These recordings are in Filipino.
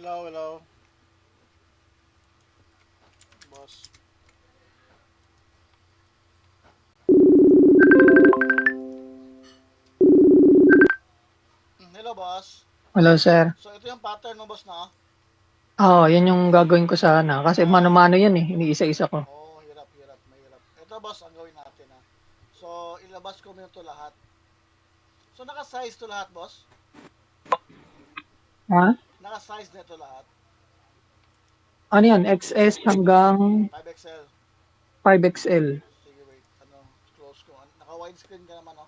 Hello, hello, boss. Hello, boss. Hello, sir. So, ito yung pattern mo, boss, na? Oo, yun yung gagawin ko sana kasi Ah, mano-mano yan eh, iniisa-isa ko. oh, hirap, hirap, mahirap. Ito, boss, ang gawin natin, ha. So, ilabas ko muna ito lahat. So, naka-size to lahat, boss? Ha? Naka-size na ito lahat. Ano yan? XS hanggang 5XL. 5XL. Sige, wait. Close ko. Naka-widescreen ka naman, no?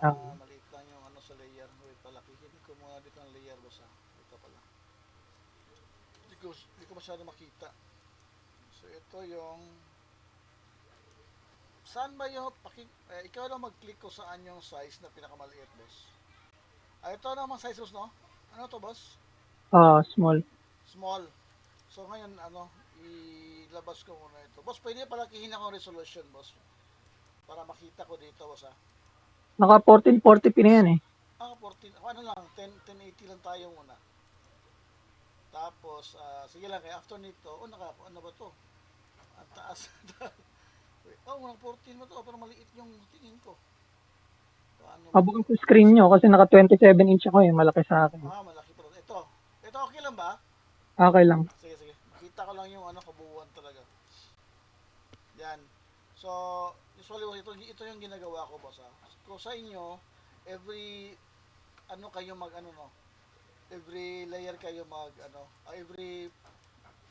Ah, Maliit lang yung sa layer. Wait, palakihin ko muna dito ng layer, boss, ha. Ito pala. Hindi ko masyado makita. So, ito yung saan ba yung ikaw lang mag-click ko saan yung size na pinakamaliit, boss. Ito naman size, boss, no? Ano to, boss? small. Small. So ngayon, ilabas ko muna ito. Boss, pwede palakihin ako resolution, boss. Para makita ko dito, boss, ha? Naka 1440p na yan eh. 14. Ano lang, 1080 lang tayo muna. Tapos, sige lang, kaya after nito, ano ba to? Ang taas. Wait, unang 14 mo to, pero maliit yung tingin ko. Paano ba to? Mabukas sa screen nyo kasi naka 27 inch ako eh, malaki sa akin. Malaki pa rin. Ito okay lang ba? Okay lang. Sige, sige. Makita ko lang yung kabuuan talaga. Yan. So, usually ito yung ginagawa ko, boss, ha. Kung sa inyo, every kayo mag no. Every layer kayo every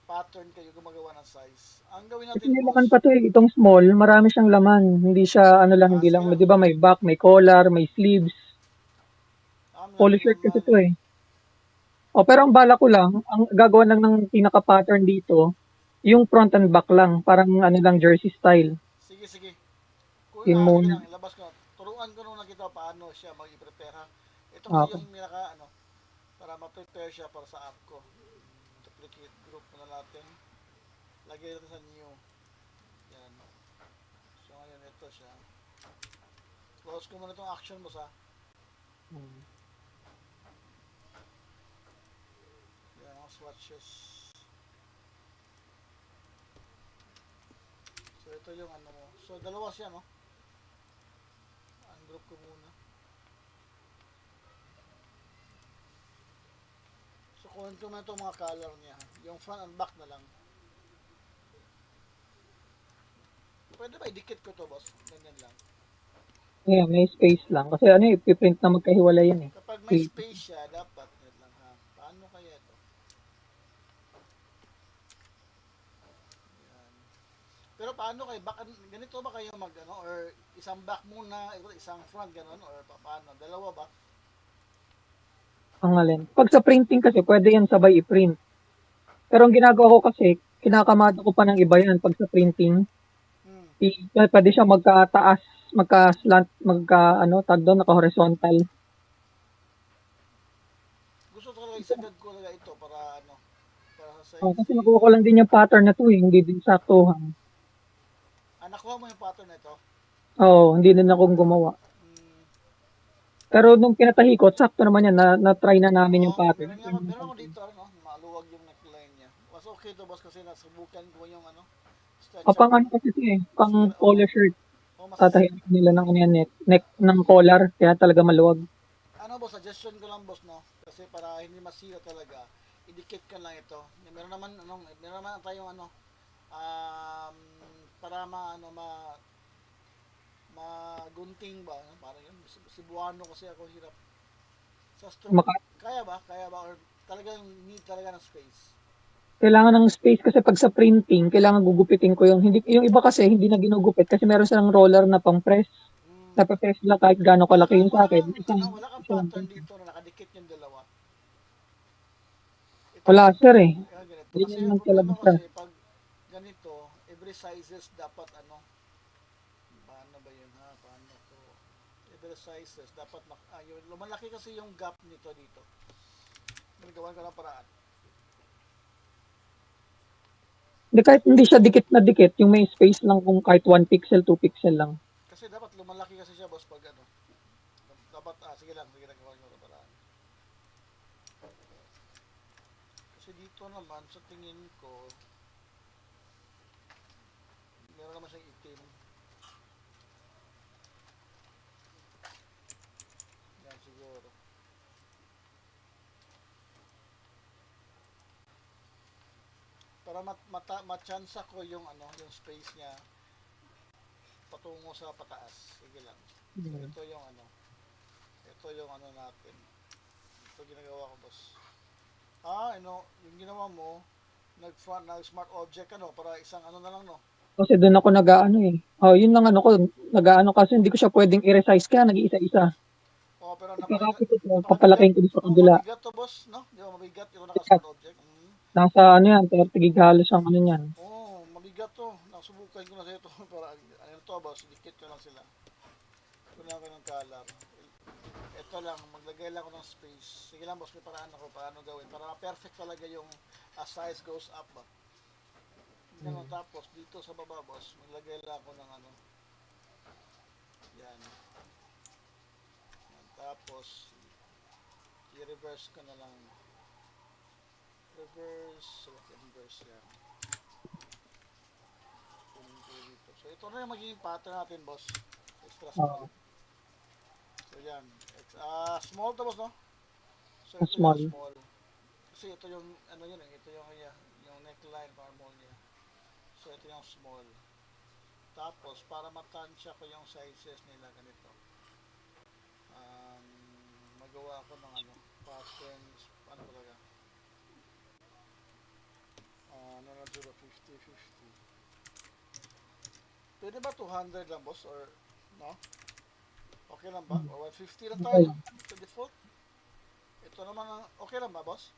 pattern kayo gumagawa ng size. Ang gawin Kasi natin, may laman boss, pa to eh, itong small, marami siyang laman. Hindi siya ano lang, hindi lang, sige lang. di ba may back, may collar, may sleeves. Polo Meron shirt kasi naman. to eh. O pero ang bala ko lang, ang gagawa lang ng pinaka-pattern dito, yung front and back lang, parang ano lang jersey style. Sige, sige. Kung Yun sige muna. lang, ilabas ko. Turuan ko nung nakita paano siya mag-prepare, ha. Ito kasi Okay. yung para ma-prepare siya para sa app ko. Duplicate group na natin. Lagay natin sa new. Yan. So ngayon ito siya. Close ko muna itong action, boss, ha. Yan ang swatches. So ito yung mo. So dalawa siya, no? Ungroup ko muna. So kunin ko muna itong mga color niya, ha. Yung front and back na lang. Pwede ba idikit ko to, boss? Ganyan lang. Ayan, may space lang. Kasi ano eh, ipiprint na magkahiwalay yan eh. Kapag may Okay. space siya, dapat ganyan lang, ha. Paano kaya ito? Yan. Pero paano kayo? Ganito ba kayo or isang back muna, isang front, ganon? Or paano? Dalawa ba? Ang alin. Pag sa printing kasi, pwede yan sabay i-print. Pero ang ginagawa ko kasi, kinakamada ko pa ng iba yan pag sa printing. Hmm. Pwede siya magkataas, magka-slant, ano, tag doon, naka-horizontal. Gusto ko talaga isagad ko talaga ito para para sa Kasi sizing. nakuha ko lang din yung pattern na to eh, hindi din saktuhan. Nakuha mo yung pattern na ito? Oo, hindi din akong gumawa. Hmm. Pero nung pinatahikot, sakto naman yan, na-try na namin yung Oo, pattern. meron ako dito, maluwag yung neckline niya. Mas okay to, boss, kasi nasubukan ko yung Pang stretchable. ano kasi ito eh, pang Sige, polo shirt. oh, Tatahian nila ng ano yan, neck ng collar, kaya talaga maluwag. boss, suggestion ko lang, boss, no? Kasi para hindi masira talaga, idikit ka lang ito. Meron naman tayong um, para magunting ba, parang yun. Cebuano kasi ako hirap. Sa stroke, kaya ba? Or talagang need talaga ng space? Kailangan ng space kasi pag sa printing, kailangan gugupitin ko yung hindi yung iba kasi hindi na ginugupit kasi meron silang roller na pang-press. Hmm. Nape-press lang kahit gaano kalaki yung sa akin. Wala kang Isa lang pattern press. dito na nakadikit yung dalawa. Ito Wala kasi, sir eh. ganito. Kasi Ganyan ang lang talaga problema siya. kasi, pag ganito, every sizes dapat paano ba yun, ha? Paano ko? Every sizes, dapat, yun, lumalaki kasi yung gap nito dito. Nagawan ko ng paraan. Hindi kahit hindi siya dikit na dikit, yung may space lang kung kahit 1 pixel, 2 pixel lang. Kasi dapat lumalaki kasi siya, boss, pag dapat, sige lang, gawan ko ng paraan. dito naman, sa tingin ko, meron naman siyang itim. Yan siguro. Para matsansa ko yung ano, yung space niya patungo sa pataas. Sige lang. So Hmm. ito yung ano, ito yung ano natin. Ito ginagawa ko, boss. Yung ginawa mo, nag smart object ano, para isang ano na lang, no? Kasi doon ako nag-aano eh. Oh, yun lang ano ko, nag-aano kasi hindi ko siya pwedeng i-resize kaya nag-iisa-isa. Oh, pero Pagkakapit ko, napakabigat. papalaking ko sa Oh, kabila. mabigat to, boss, no? Di ba mabigat yung naka smart object? Nasa ano yan, 30 gig halos ang ano yan. Oh, mabigat to. Nasubukan ko na sa ito para ano to, boss, dikit ko lang sila. Kunan ko ng color. Ito lang, maglagay lang ako ng space. Sige lang, boss, may paraan ako paano gawin para perfect talaga yung size goes up ba. Ganun, tapos dito sa baba, boss, maglagay lang ako ng ano. Yan. Yan. Tapos i-reverse ko na lang. Reverse yan. Kunin ko dito. So ito na yung magiging pattern natin, boss. Extra small. Oh, So yan. Small to, boss, no? So ito yung small. small. Kasi ito yung ano yun eh, ito yung neckline armhole niya. So ito yung small. Tapos para matansya ko yung sizes nila ganito. Um, Magawa ako ng ano, patterns, ano talaga? Ano na 50. Pwede ba 200 lang, boss, or no? Okay lang ba? O 150 lang tayo Okay. sa default? Ito naman ang okay lang ba, boss?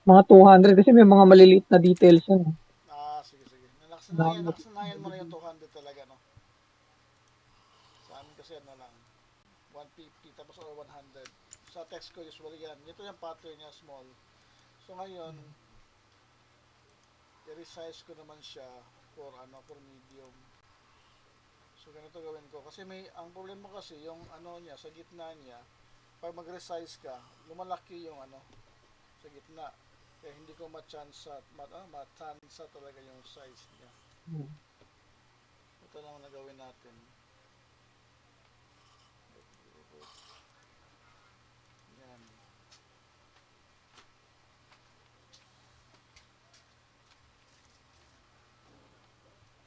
Mga 200 kasi may mga maliliit na details yan. Sige. Na, Nakasanayan mo na yung 200 talaga, no? Sa amin kasi ano lang, 150 tapos or 100. Sa text ko usually yan. Ito yung pattern niya, small. So ngayon, i-resize ko naman siya for ano, for medium. So ganito gawin ko kasi ang problema kasi yung ano niya sa gitna niya, pag mag-resize ka, lumalaki yung ano sa gitna. Kaya hindi ko matsansa talaga yung size niya. Ito lang na gawin natin. Yan.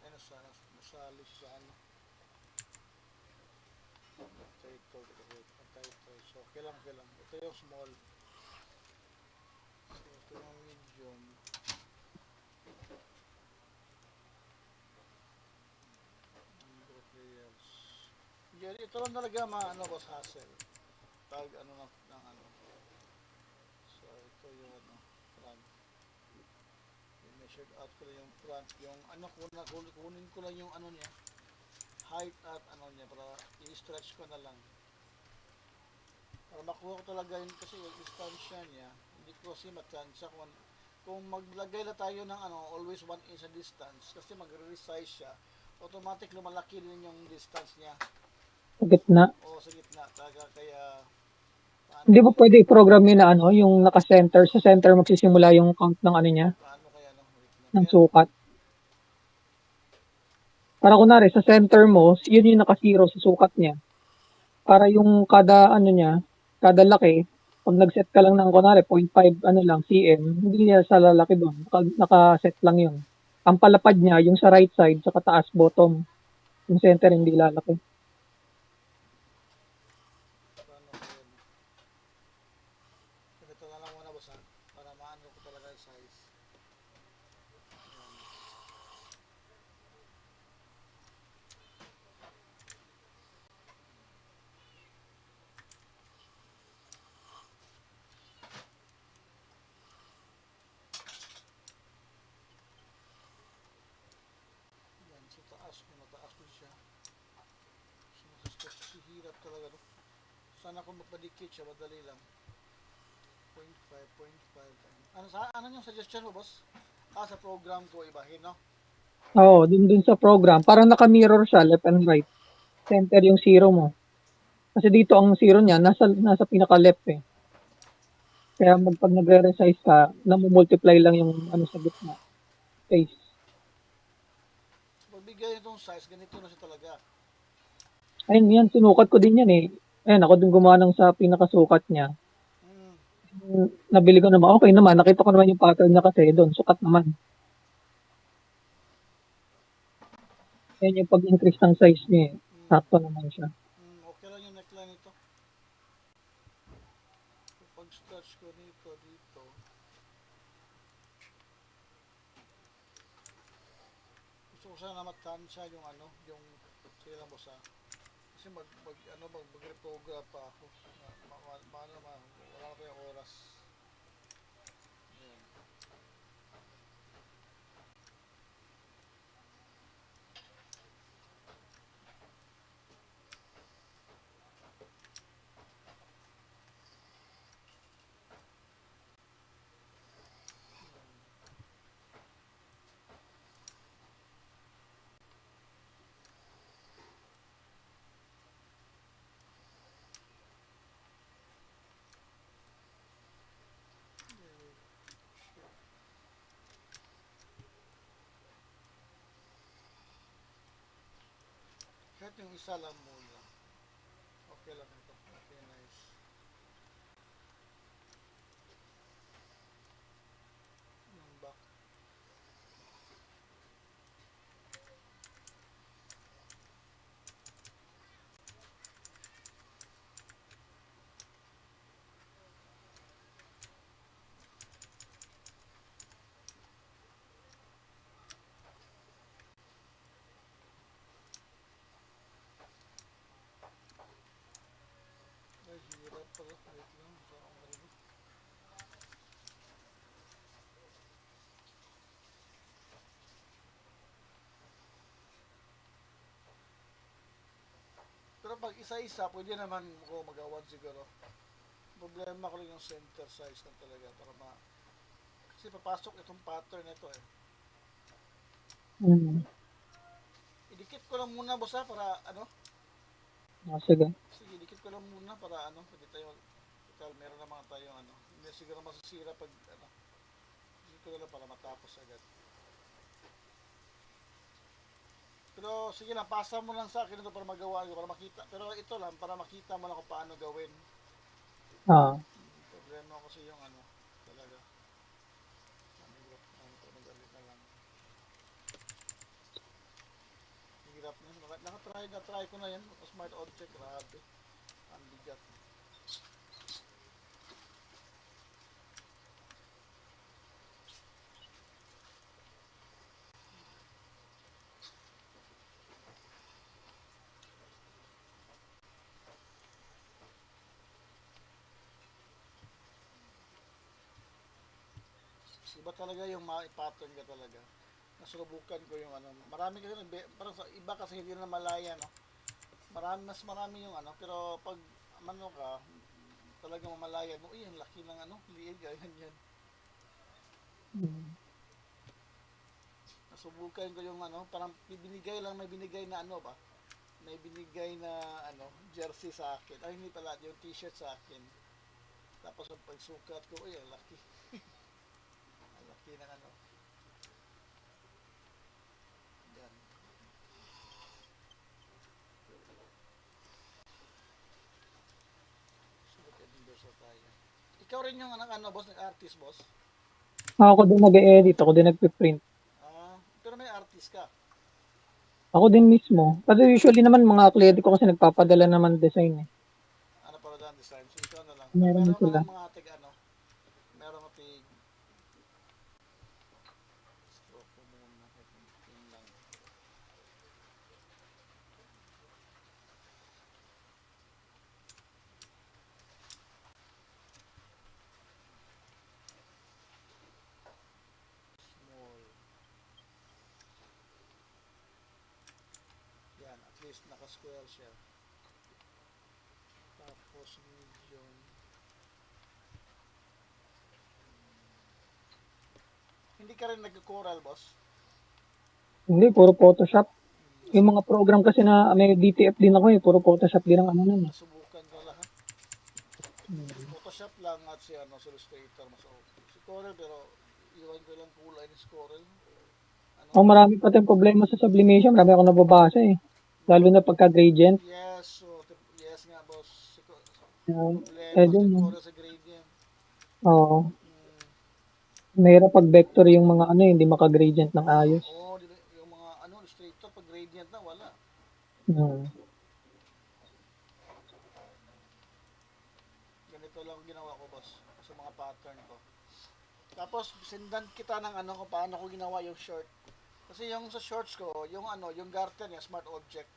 Ay, nasali sa ano. Title. So, okay lang. Ito yung small. So, ito yung medium. Number of layers. Yan, ito lang talaga ano, boss, hassle. Pag ano ng ano. So, ito yung ano, front. I-measured out ko lang yung front. Yung ano, kunin ko lang yung ano niya. Height at ano niya, para i-stretch ko na lang. Para makuha ko talaga yun kasi yung distansya niya, hindi ko kasi matyansya kung maglagay na tayo ng ano, always 1 inch na distance kasi magre-resize siya, automatic lumalaki din yung distance niya sa gitna. o sa gitna talaga kaya Hindi mo paano pwede i-program yun na ano, yung naka-center. Sa center magsisimula yung count ng ano niya, paano kaya no, wait lang ng kaya sukat. Para kunwari, sa center mo, yun yung naka-zero sa sukat niya. Para yung kada ano niya, kada laki, pag nag-set ka lang ng kunwari 0.5 ano lang cm, hindi niya sa lalaki doon. Naka-set lang yun. Ang palapad niya, yung sa right side, sa taas bottom. Yung center hindi lalaki. paano kaya no. Ganito na lang muna, boss, ha, para maano ko talaga yung size. Yan sa taas, mataas din siya. So hirap talaga, no. Sana kung magpadikit siya, madali lang. 0.5. Ano yung suggestion mo, boss? Sa program ko ibahin, no? Oo, dun sa program. Parang naka-mirror siya, left and right. Center yung zero mo. Kasi dito ang zero niya, nasa pinaka-left eh. Kaya pag nagre-resize ka, namumultiply lang yung ano sa gitna, space. Pagbigay itong size, ganito na siya talaga. Ayun, yan, sinukat ko din yan eh. Ayun, ako din gumawa ng sa pinakasukat niya. Mm. Nabili ko naman, okay naman, nakita ko naman yung pattern niya kasi doon, sukat naman. Yan yung pag-increase ng size niya eh. Mm. Sakto naman siya. Okay lang yung neckline ito. Pag-stretch ko nito dito, gusto ko sana matansya yung ano, yung sila mo sa kasi mag-reprograph pa ako. Wala na tayong oras. Ayan. Kahit yung isa lang muna. Okay lang ito. Okay, nice. Yung back. Ay, hirap pala. Wait lang. So, pero pag isa-isa, pwede naman ko magawan siguro. Problema ko lang yung center size na talaga para kasi papasok itong pattern na ito eh. Mm. Idikit ko lang muna boss ha, para ano. Sige. Sige, idikit ko lang muna para ano, pwede tayo total meron naman tayong ano. Hindi siguro masisira pag ano. Idikit ko lang para matapos agad. Pero sige lang, pasa mo lang sa akin ito para magawa ko, para makita. Pero ito lang, para makita mo lang kung paano gawin. Ah, Problema ko kasi yung ano, talaga. Madali na lang. Hirap na. Nakatry ko na yan. Smart object, grabe. Ang bigat. Iba talaga yung pattern ka talaga. Nasubukan ko yung ano. Marami kasi, parang sa iba kasi hindi na malaya, no? Marami yung ano. Pero pag ano ka, talagang mamalaya mo, uy, ang laki ng ano, liig, ganyan. mm. Nasubukan ko yung ano, parang binigay lang, may binigay na ano ba? May binigay na ano, jersey sa akin. Ay, hindi pala, yung t-shirt sa akin. Tapos ang pagsukat ko, uy, ang laki. Ang laki ng ano. Yan. Sukat endorse tayo. Ikaw rin yung anak ano, boss, nag-artist, boss? Ako din nag-e-edit, ako din nagpiprint. Pero may artist ka. Ako din mismo. Kasi usually naman mga kliyente ko kasi nagpapadala naman design eh. Ano para daan design? So, ikaw na lang. Meron Meron ka sila. ng mga tig ano, meron ka tig stroke ko muna. Yun lang. Small. Yan, at least naka-square siya. Tapos medium. Hindi ka rin nag-coral, boss? Hindi, puro Photoshop. Yung Nasub mga program kasi na may DTF din ako eh, puro Photoshop din ang ano nun eh. nasubukan ko lahat. Hmm. Photoshop Photoshop lang at si ano, si Illustrator mas okay. Si Corel pero iwan ko lang kulay ni si Corel. Ano? Ang marami pa tayong problema sa sublimation, marami akong nababasa eh. Lalo na pagka gradient. Yes, so, yes nga boss. Eh Problema si dun, Corel sa gradient. oo. Hmm. Mahirap pag vector yung mga ano, hindi maka-gradient ng ayos. Oo, di ba, yung mga ano, Illustrator pag gradient na wala. Hmm. Ganito lang ginawa ko boss sa mga pattern ko. Tapos sindan kita ng ano kung paano ko ginawa yung short. Kasi yung sa shorts ko, yung ano, yung garter niya smart object.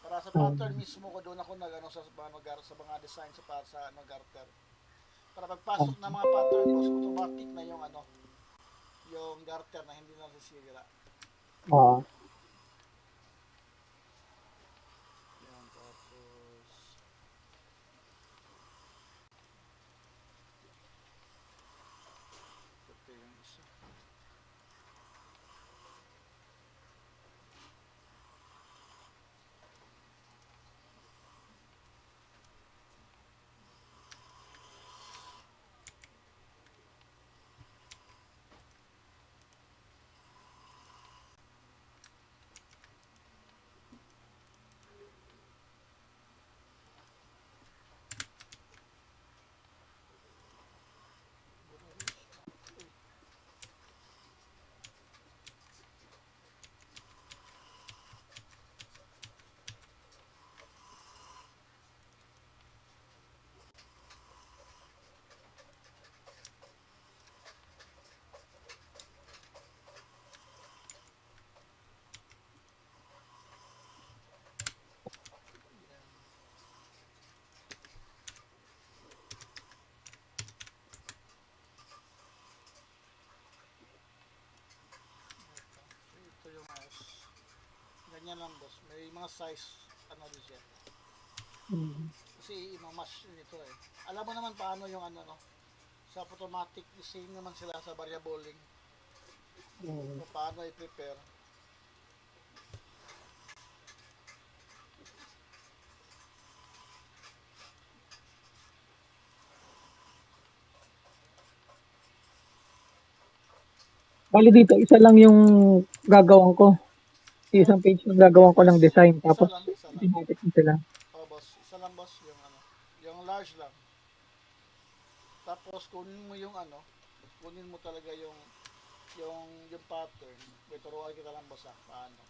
Para sa pattern Hmm. mismo ko doon ako nagano sa ano sa mga design sa ano garter. Para Ah, pagpasok ng mga pattern boss, automatic na yung ano, yung garter na hindi na sisira. ah. Yan, tapos ito yung isa. Yan. Ito yung mouse. Ganyan lang boss. May mga size ano din siya. Hmm. Kasi imamatch nito eh. Alam mo naman paano yung ano no. Sa automatic, same naman sila sa variabling. Hmm. Kung paano i-prepare. Bali dito, isa lang yung gagawin ko. Isang page na gagawin ko Yes. ng design. Isa Tapos, lang, isa lang. automatic na sila. Oh, boss. Isa lang, boss. Yung ano. Yung large lang. Tapos, kunin mo yung ano. Kunin mo talaga yung pattern. May turuan kita lang, boss, ah. Paano.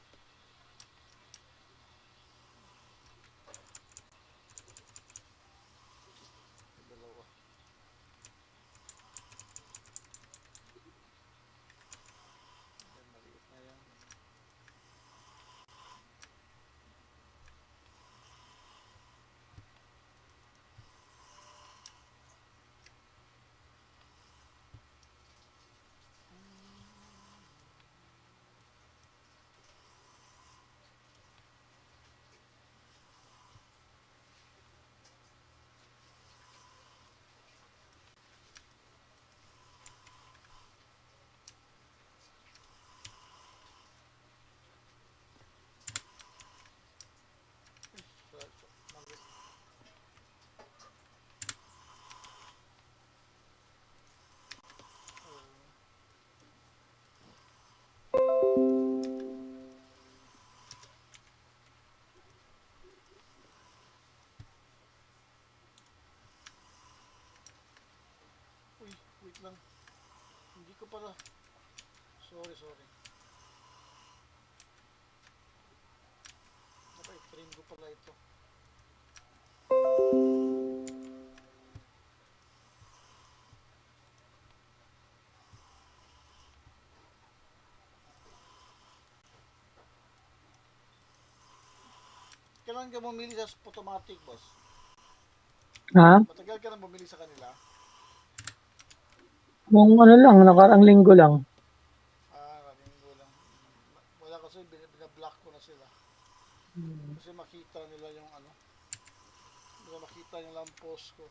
Dalawa. Yan, maliit na yan. Maliit. Oh. Uy, wait lang. Hindi ko pala. Sorry, sorry. Dapat i-trim ko pala ito. Kailan ka bumili sa automatic, boss? Ha? Matagal ka na bumili sa kanila? Kung ano lang, nakarang linggo lang. Linggo lang. Wala kasi binablock ko na sila. Hmm. Kasi makita nila yung ano. Baka makita nila ang post ko.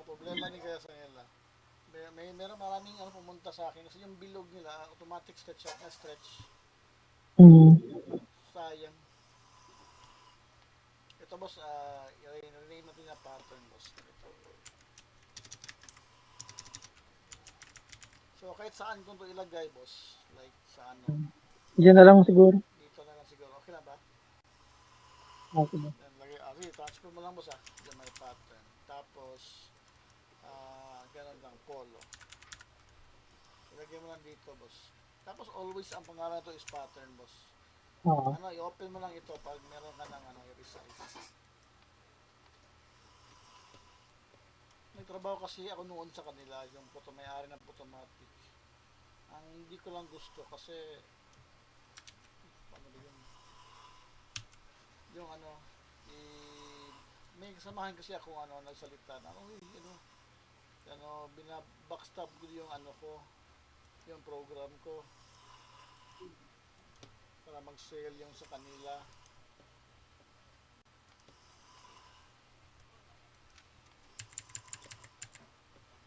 Problema ni kaya sa nila. Meron maraming ano pumunta sa akin kasi yung bilog nila automatic stretch out na stretch. Hmm. Sayang. ito boss, i-rename natin yung pattern boss. Ito. So kahit saan kung to ilagay boss, like sa ano, Diyan na lang siguro. dito na lang siguro. Okay na ba? Okay. Yan, lagay, sige, transfer mo lang boss Diyan may pattern. Tapos, ganun lang, polo. Ilagay mo lang dito boss. Tapos always ang pangalan to is pattern boss. Oo. Ano, i-open mo lang ito pag meron ka ng ano, i-resize. Nagtrabaho kasi ako noon sa kanila, yung may-ari ng Photomatic. Ang hindi ko lang gusto kasi ano ba yun? Yung ano, may kasamahan kasi ako ano, nagsalita na, binabackstab ko yung ano ko, yung program ko para mag-sale yung sa kanila.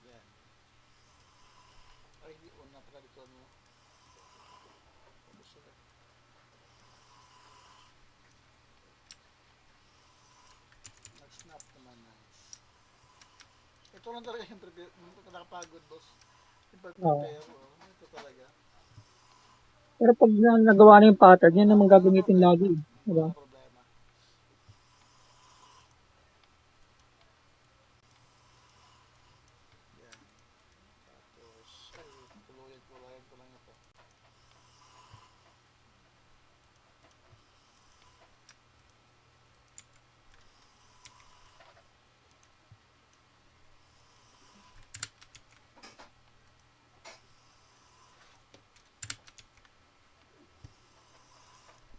Yan. Ay, hindi una pala dito ano. Nag-snap naman nice. Ito lang talaga yung nakapagod boss. Yung Oo. pag-prepare, ito talaga. Pero pag nagawa na yung pattern, yan naman Wala gagamitin problema. lagi. Diba? Wala problema. Yan. Tapos, tuluyan ko lang ito.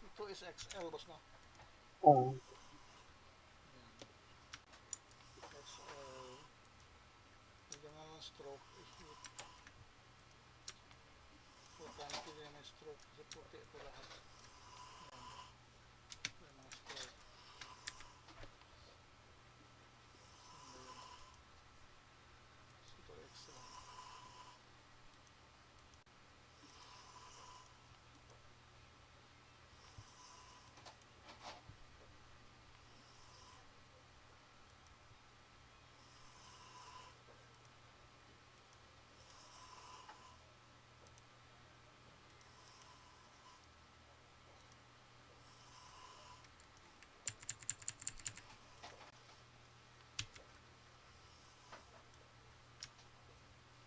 Ito is XL boss na. Oo. XL. Lagyan na ng stroke. Importante din yung stroke kasi puti ito lahat. Yan. Yung mga stroke. Ito XL.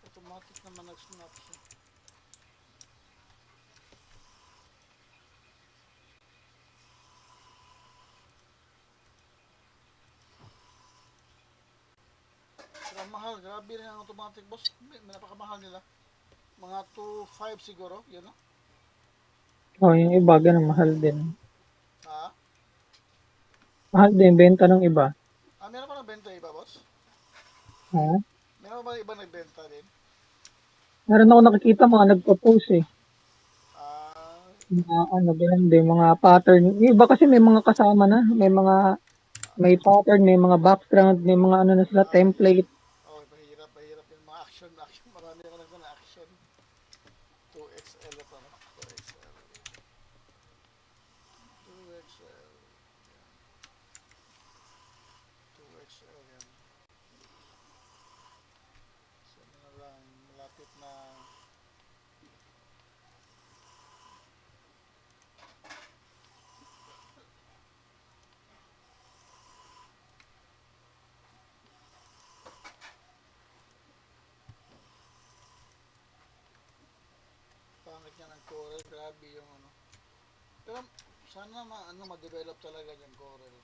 Automatic naman nag-snap siya. Pero mahal, grabe rin ang automatic boss. Napakamahal nila. Mga 2.5 siguro, yun no? Oh, yung iba, ganun, mahal din. Ha? Mahal din, benta ng iba. Meron pa nagbenta iba boss? Ha? Meron ba iba nagbenta din? Meron ako nakikita mga nagpo-post eh. Ah, Mga ano, ganun din, mga pattern. Yung iba kasi may mga kasama na. May pattern, may mga background, may mga ano na sila, mahirap. template. Oh, mahirap yung mga action. Marami ako na action. 2XL ito, no? 2XL. 2XL. 2XL yan. So, ano na lang, malapit na. Pangit niya ng Corel, grabe yung ano. Pero sana ma-develop talaga yung Corel.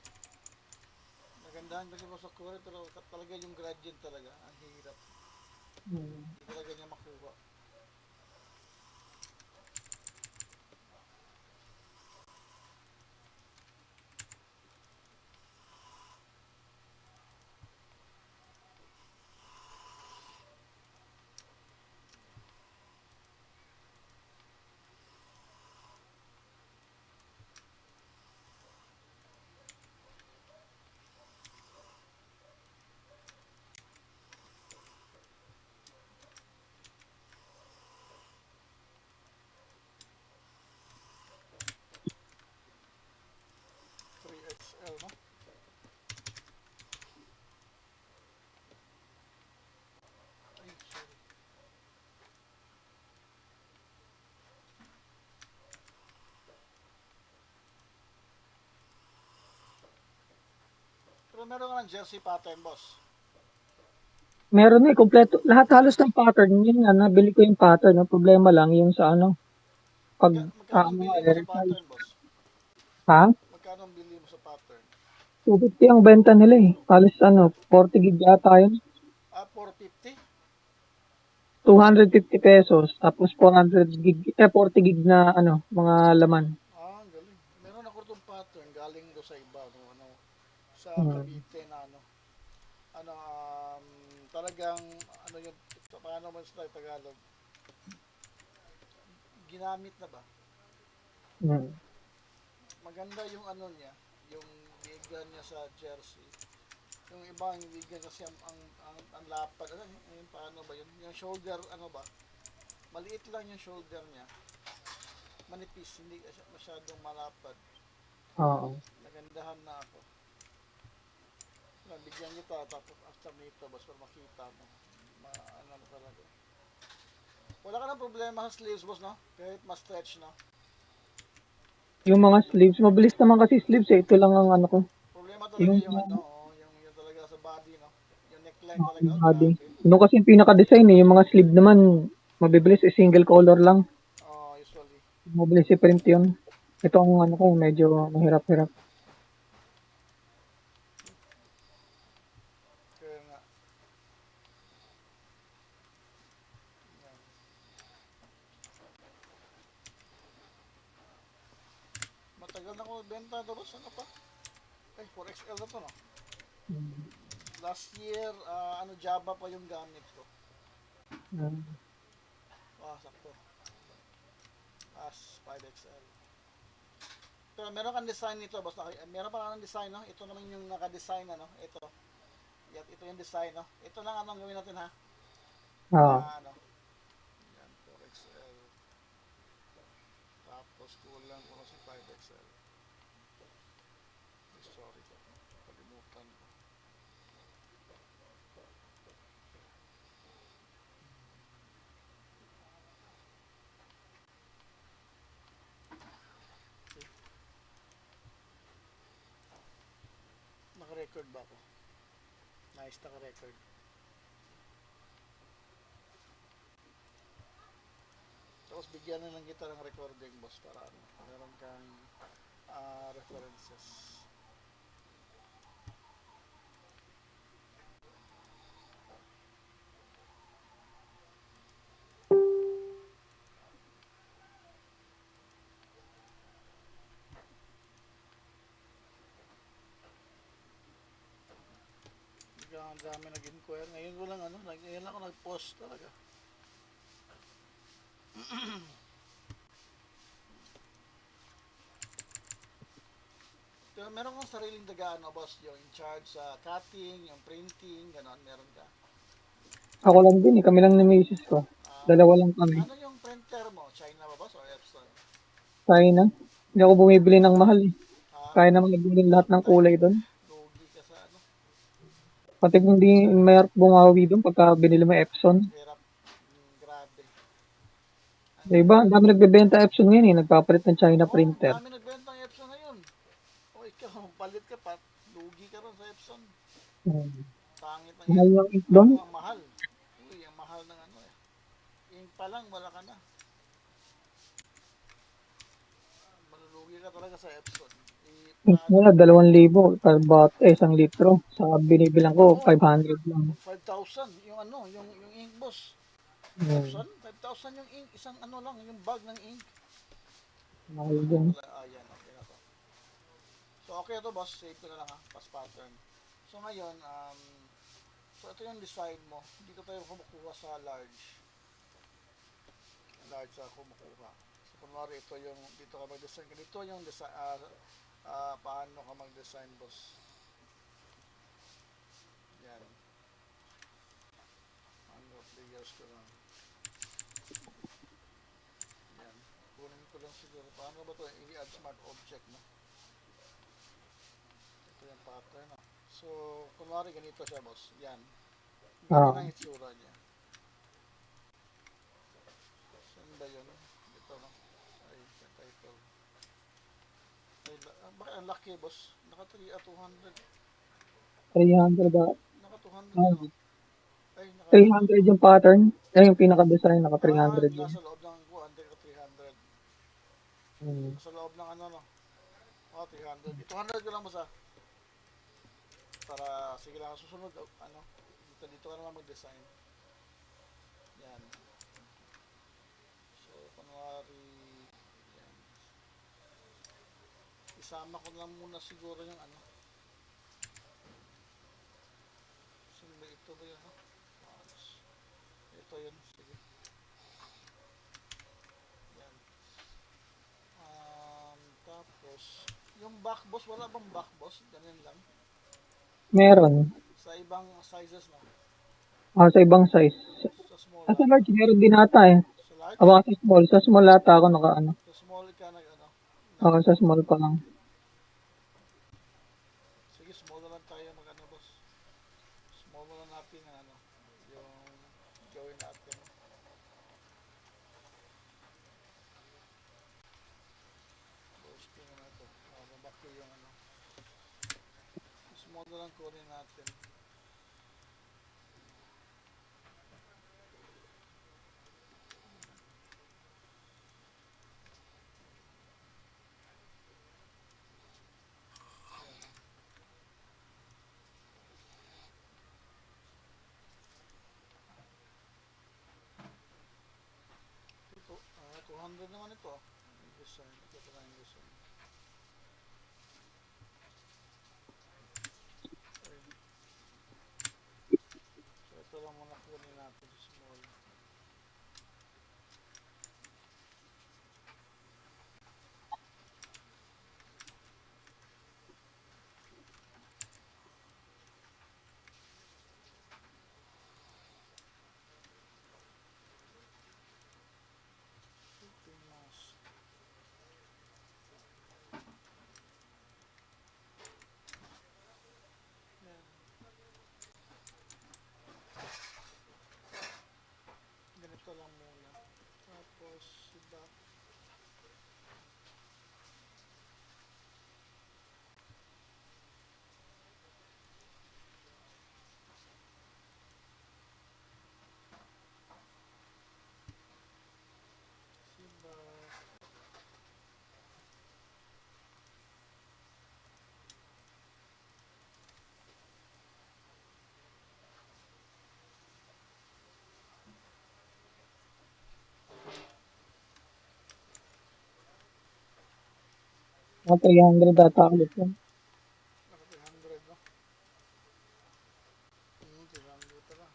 Nagandahan kasi ko sa Corel pero talaga yung gradient talaga, ang hirap. Hmm. Hindi talaga niya makuha. Pero meron ka ng jersey pattern, boss. Meron eh, kompleto. Lahat halos ng pattern, yun nga, nabili ko yung pattern. Ang problema lang yung sa ano, pag Magkano ang ano, bili mo sa resize. pattern, boss? Ha? Magkano ang bili mo sa pattern? 250 ang benta nila eh. Halos ano, 40 gig yata yun. 450? 250 pesos, tapos 400 gig, 40 gig na ano, mga laman. Ang galing. Meron ako itong pattern galing do sa iba, no, ano, sa Hmm. Cavite na talagang, yung, paano man sa Tagalog, ginamit na ba? Hmm. Maganda yung ano niya, yung bigan niya sa jersey. Yung iba, yung bigan kasi ang lapad, yung paano ba yun? Yung shoulder, ano ba? Maliit lang yung shoulder niya. Manipis, hindi masyadong malapad. Oo. Nagandahan na ako. Nabigyan kita, tapos after nito, basta makita mo. Ano mo talaga. Wala ka ng problema sa sleeves, boss, no? Kahit ma-stretch, no? Yung mga sleeves, mabilis naman kasi sleeves eh. Ito lang ang ano ko. Problema talaga Yung yung ano, yung talaga sa body, no? Yung neckline talaga, yung oh, body. grabe. Yung kasi yung pinaka-design eh. Yung mga sleeve naman, mabibilis eh. Single color lang. Oh, usually. Mabilis i-print yun. Ito ang ano ko, medyo mahirap-hirap. Kaya nga, yan. Matagal na ko benta ito, boss. Ano pa? Ay, 4XL na to, no? Hmm. Last year, Java pa yung gamit ko. Hmm. Sakto. As 5XL. Pero meron kang design nito, boss. Meron pa lang design, no? Ito naman yung naka-design, ano? Ito. Yan, ito yung design, no? Ito lang anong gawin natin, ha? Ah. Ano? Yan, 4XL. Tapos kulang ko na si 5XL. Sorry ko. Kalimutan ko. Okay. Naka-record ba ako? Nice, naka-record. Tapos bigyan na lang kita ng recording, boss, para ano, meron kang references. Bigyan ang dami nag-inquire. Ngayon ko lang ngayon lang ako nag-post talaga. Pero meron kang sariling dagaan, no, boss, yung in charge sa cutting, yung printing, gano'n, meron ka. Ako lang din eh. Kami lang ni misis ko. Ah, Dalawa lang kami. ano yung printer mo? China ba, boss, or Epson? Kaya na. Hindi ako bumibili ng mahal eh. Ah, Kaya naman nabili lahat ng ay, kulay doon. lugi ka sa ano. Pati kung di mayroon bumawi doon pagka binili mo Epson. Hirap. Grabe. Sa iba, ang dami nagbebenta Epson ngayon eh. Nagpapalit ng China printer. Dami nagbenta ng Epson ngayon. O ikaw, palit ka pa, lugi ka ron sa Epson. Hmm. Pangit ng Mahal ink. yung ink doon. Ang mahal. Uy, ang mahal ng ano eh. Ink pa lang, wala ka na. Malulugi ka talaga sa Epson. Ink Paano? nila, 2,000 per bot, 1 litro. Sa binibilang ko, Oo, 500 lang. 5,000. Yung yung ink, boss. Hmm. Epson, 5,000 yung ink. Isang ano lang, yung bag ng ink. Mahal din. Wala, yan, okay na to. So, okay to, boss. Save ko na lang, ha. Pass pattern. So, ngayon, so ito yung design mo. Dito tayo kumukuha sa large. Large ako kumukuha. So, kunwari, ito yung, dito ka mag-design. Ganito yung design, paano ka mag-design, boss. Yan. Ano, figures ko lang. Yan. Kunin ko lang siguro. Paano ba to? I-add smart object, no? Ito yung pattern, no? So, kunwari, ganito siya, boss. Yan. Ganyan Ah. ang itsura niya. Saan ba yun? Ito, no? Ay, sa title. Ay, bakit ang laki, boss? Naka 3 at 200. 300 ah. Naka 200 yun, oh. Ay, naka, 300 yung pattern. Ay, yung pinaka-design, naka ah, 300 yun. nasa loob ng kuwan, naka 300. Hmm. Nasa loob ng ano, no? Oh, 300. Ito 100 ko lang basta. Para, sige lang, susunod, ano, dito ka naman mag-design. Yan. So, kunwari, yan. Isama ko lang muna siguro yung ano. So, ito ba yun, no? Ito yun, sige. Yan. Tapos, yung back boss, wala bang back boss? Ganyan lang. Meron. Sa ibang sizes, no? Sa ibang size. Sa small Sa lang. large, meron din ata eh. Sa large? Sa small. Sa small ata ako naka ano. Sa small ka nag ano? Sa small pa lang. Sige, small na lang tayo mag ano, boss. Small na lang natin ang ano, yung gawin natin. Posting na ito. Babaki yung ano. Small na lang kunin natin. Ito, 200 naman ito. Yung design. Ito pa lang yung design. Ayun. So, ito lang muna kunin natin sa small. Shipping mask. Yan. Ganito lang muna. Tapos, si back. Si back. Mga 300 ata ulit yun. Naka 300, no? 300 pala.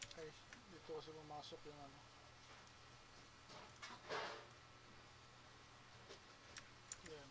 Okay, dito kasi pumasok yung ano. Yan.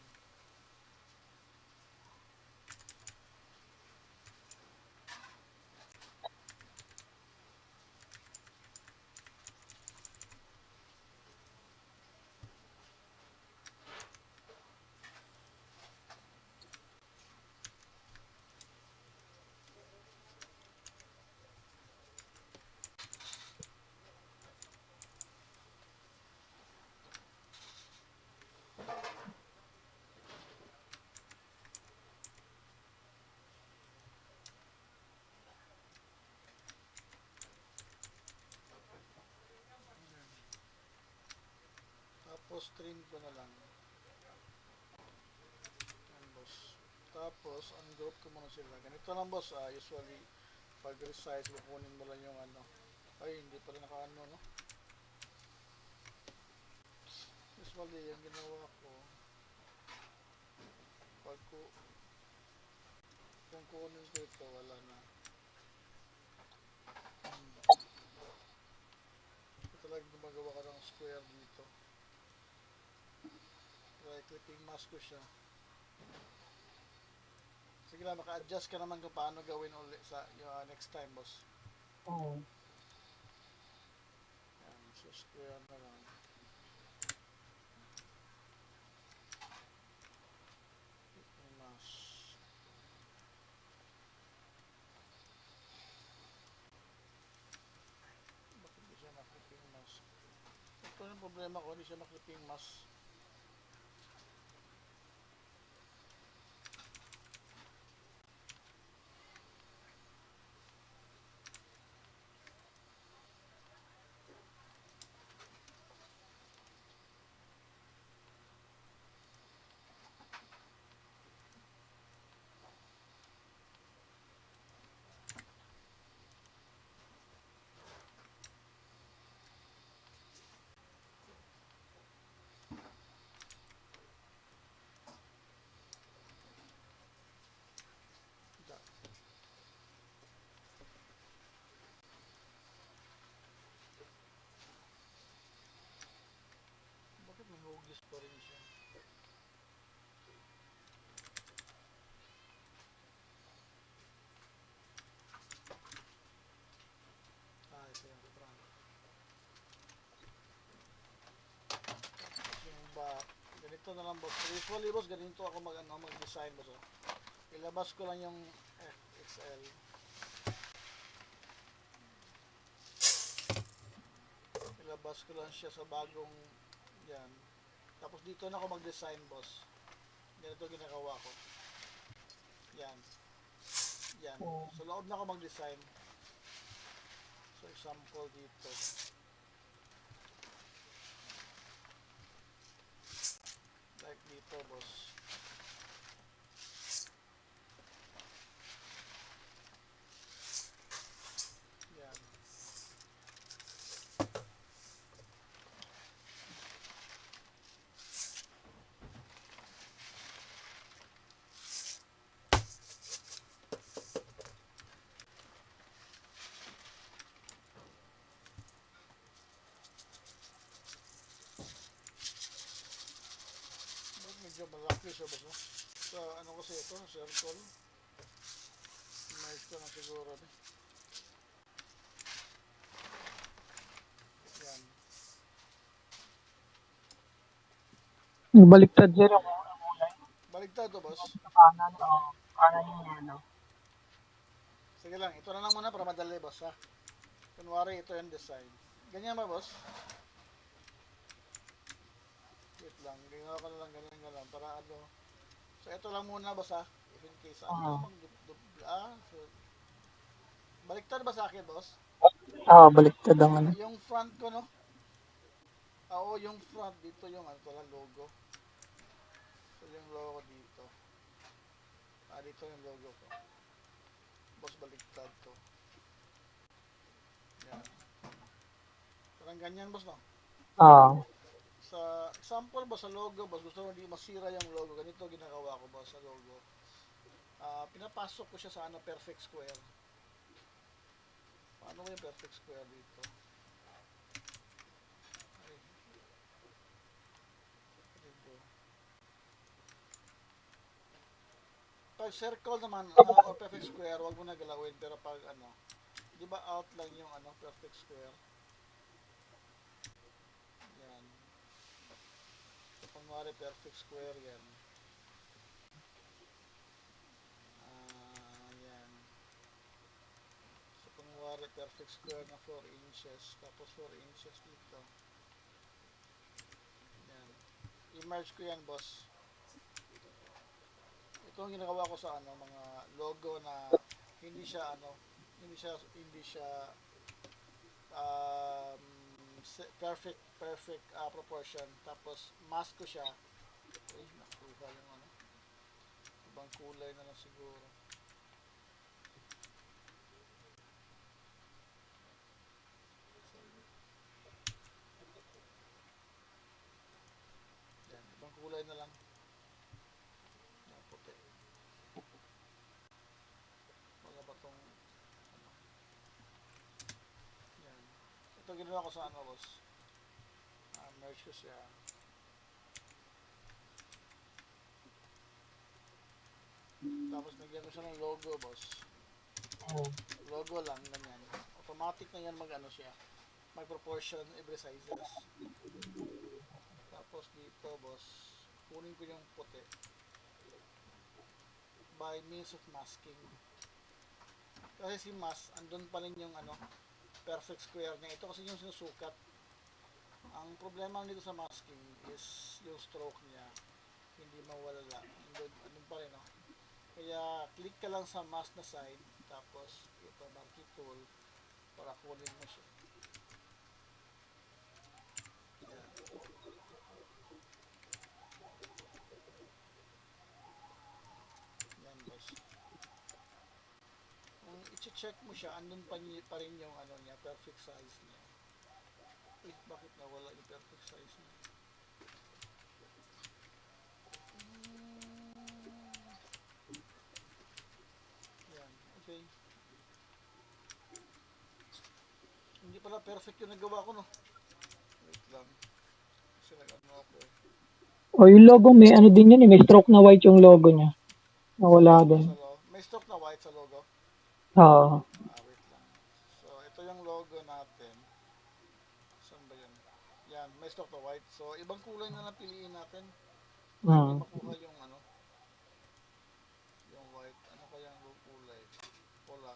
Tapos, trim ko na lang. Yan, boss. Tapos, ungroup ko muna sila. Ganito lang, boss. Usually, pag resize, kukunin mo lang yung ano. Ay, hindi pala naka-ano, no? Usually, yung ginawa ko, pag kung kunin ko ito, wala na. Ito talaga gumagawa ka ng square dito. Kaya clipping mask ko siya. Sige lang. Para maka-adjust ka naman kung paano gawin ulit sa next time, boss. Oo. Yan, so square na lang. Mas. Bakit di siya makiping mas? Ito yung problema ko, hindi siya makiping mas. Da. Bakit may hugis pa rin siya? Ito yung front. Yung back. Ganito na lang, boss. Usually, boss, ganito ako mag-design, boss. Oh. Ilabas ko lang yung XL. Ilabas ko lang siya sa bagong yan. Tapos dito na ako mag-design, boss. Ganito ginagawa ko. Yan. Yan. Sa loob na ako mag-design. So, example dito. Like dito, boss. Yan. Medyo malaki siya, boss. No? So, ano kasi ito? Circle. Merge ko na siguro. Yan. Baliktad sir yung Baligtad to, boss. kanan. Oo. Kanan yung yellow. Sige lang, ito na lang muna para madali, boss, ha? Kunwari, ito yung design. Ganyan ba, boss? Wait lang, ginawa ko na lang, ganyan nga lang, para ano. So, ito lang muna, boss, ha? If in case, so, baliktad ba sa akin, boss? Oo, baliktad ang ano. Yung front ko, no? Oo, yung front, dito yung, ano, to lang, logo. So, yung logo dito. Dito yung logo ko. Boss, baliktad to. Yan. Parang ganyan, boss, no? Oo. Sa example ba sa logo, boss, gusto mo hindi masira yung logo. Ganito ginagawa ko, boss, sa logo. Pinapasok ko siya sa ano, perfect square. Paano ba yung perfect square dito? Ay, dito. Pag circle naman, or perfect square, wag mo na galawin. Pero pag ano, di ba out lang yung ano, perfect square? Yan. So, panwari perfect square yan. Yan. So, panwari perfect square na 4 inches. Tapos 4 inches dito. Yan. I-merge ko yan, boss. Ito ang ginagawa ko sa ano, mga logo na hindi siya ano, hindi siya um, perfect proportion. Tapos mask ko siya. Ay, nakuha yung ano. Ibang kulay na lang siguro. Yan, ibang kulay na lang. Yan, puti. Wala ba tong ano. Yan. Ito ginawa ko sa ano, boss. Merge ko siya. Tapos nagyan ko siya ng logo, boss. Logo lang, ganyan. Automatic na yan mag-ano siya. May proportion every sizes. Tapos dito, boss, kunin ko yung puti by means of masking. Kasi si mask, andun pa rin yung ano, perfect square niya. Ito kasi yung sinusukat. Ang problema nito sa masking is yung stroke niya. Hindi mawala. Andun pa rin, no? Kaya click ka lang sa mask na side. Tapos ito, marquee tool para kunin mo siya. Yan. Yan, boss. Kung i-check mo siya, andun pa rin yung ano niya, perfect size niya. Eh, bakit nawala yung perfect size niya? Yan, okay. Hindi pala perfect yung nagawa ko, no? Wait lang. Kasi nag-ano ako eh. O yung logo may ano din yun eh, may stroke na white yung logo niya. Nawala din. May stroke na white sa logo. Oo. Wait lang. So, ito yung logo natin. Saan ba yun? Yan, may stroke na white. So, ibang kulay na napiliin natin. Hindi makuha yung ano, yung white. Ano kaya ang kulay? Pula.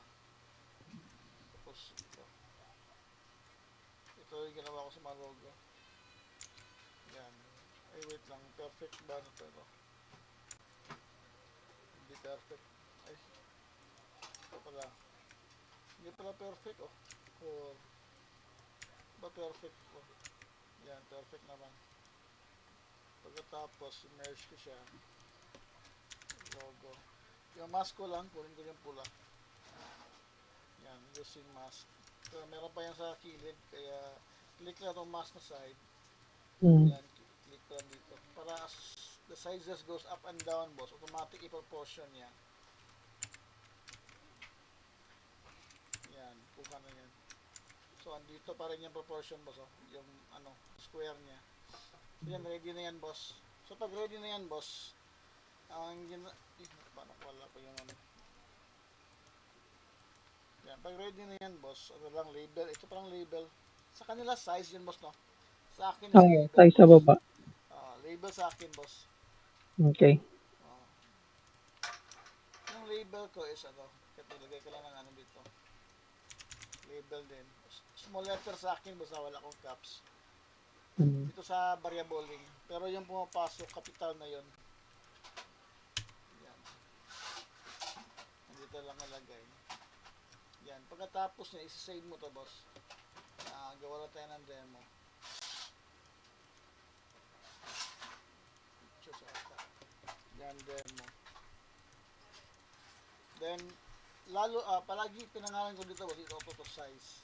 Tapos, ito. Ito yung ginawa ko sa mga logo. Yan. Ay, wait lang. Perfect ba na ito? Hindi perfect. Ay, ito pala. Hindi pala perfect, oh. Or, ba perfect? Oh. Yan, perfect naman. Pagkatapos, merge ko siya. Logo. Yung mask ko lang, kunin ko yung pula. Yan, using mask. So, meron pa yan sa kilid, kaya click lang itong mask na side. Yan, click lang dito. Para as the sizes goes up and down, boss, automatic i-proportion niya. Yan, kuha na yan. So, andito pa rin yung proportion, boss, oh. Yung, ano, square niya. So, yan, ready na yan, boss. So, pag ready na yan, boss, ang paano wala ko yung ano. Yan, pag ready na yan, boss, ano lang, label. Ito parang label. Sa kanila, size yun, boss, no? Sa akin is label, size sa boss. baba. Label sa akin, boss. Okay. Yung label ko is ano, ilagay ko lang ng ano dito. Label din. Small letter sa akin, basta wala akong caps. Dito sa variabling. Pero yung pumapasok, capital na yon. Yan. Dito lang nalagay. Yan. Pagkatapos niya, isi-save mo to, boss. Gawa lang tayo ng demo. Yan, demo. Then, palagi pinangalan ko dito, boss, ito auto size.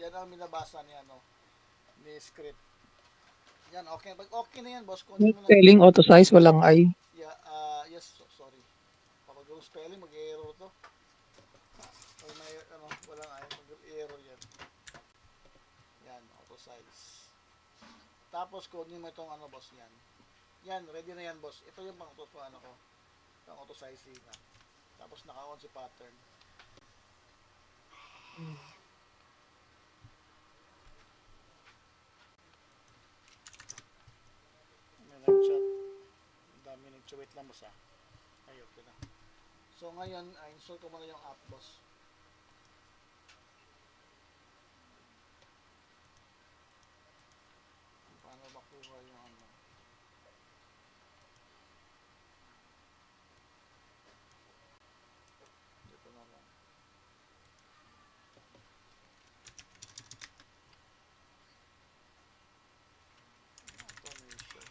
Yan ang minabasa ni ano, ni script. Yan, okay. Pag okay na yan, boss, kunin mo na. Spelling auto size, walang I. Yeah, yes, sorry. Kapag yung spelling, mag-error to. Pag may, ano, walang ay, mag-error yan. Yan, auto size. Tapos, kunin mo itong ano, boss, yan. Yan, ready na yan, boss. Ito yung pang-auto, ano ko, pang-auto sizing na. Tapos, naka-on si pattern. May nag-chat. Ang dami nag-chat. Wait lang, boss, ha. Ay, okay na. So, ngayon, install ko muna yung app, boss. Paano makuha yung ano. Dito na lang. Automation.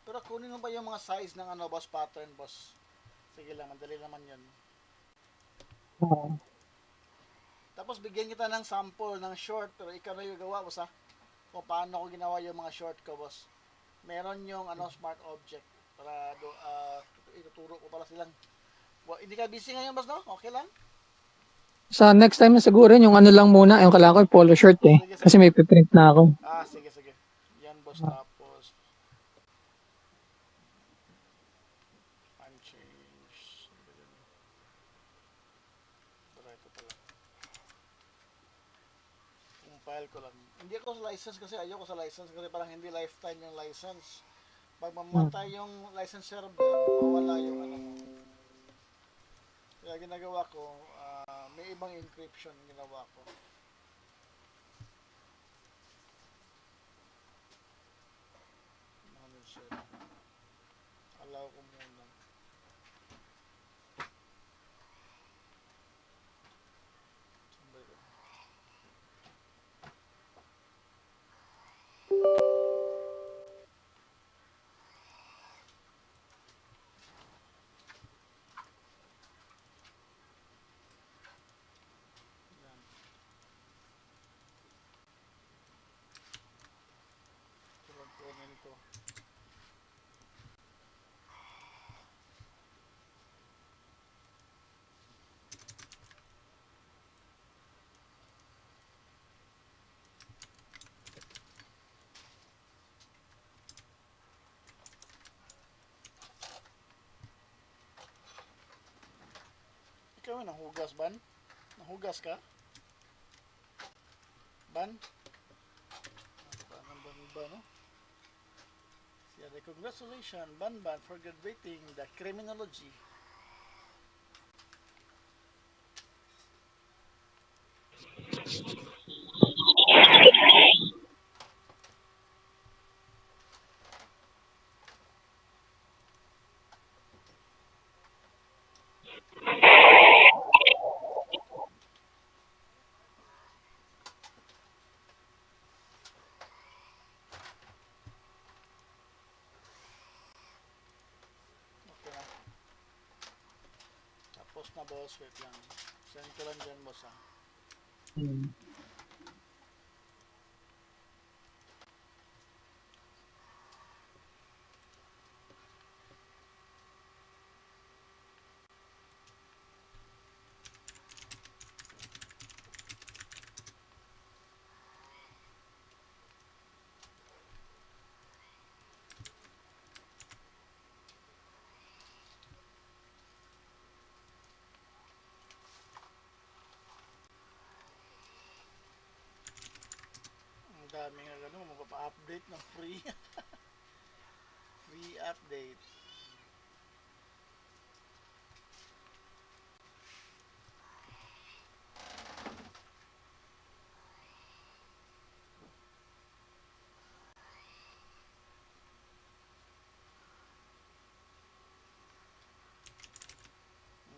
Pero kunin mo ba yung mga size ng ano, boss, pattern, boss? Sige lang, madali naman yun. Tapos bigyan kita ng sample ng short, pero ikaw na yung gawa, boss, ha? Kung paano ko ginawa yung mga short ko, boss. Meron yung ano, smart object para ituturo ko pala silang. Hindi ka busy ngayon, boss, no? Okay lang? Sa next time na siguro yung ano lang muna, yung kailangan ko yung polo shirt eh. Sige, Kasi may piprint na ako. sige. Yan, boss, tapos change. Tara, ito pala. Kung file ko lang. Hindi ako sa license kasi ayoko sa license kasi parang hindi lifetime yung license. Pag mamatay yung license server, mawala yung ano mo. Kaya ginagawa ko, may ibang encryption ginawa ko. Allow ko muna. Sambay ko. Yan. Tulad ko nito. Ikaw nahugas, Ban? Nahugas ka? Ban? Ban, no? Siya, congratulations, Ban, for graduating the criminology. Okay na. Tapos na, boss. Wait lang. Send ko lang dyan, boss, ha. Hmm. Ang daming ano, mapapa-update ng free. Free update.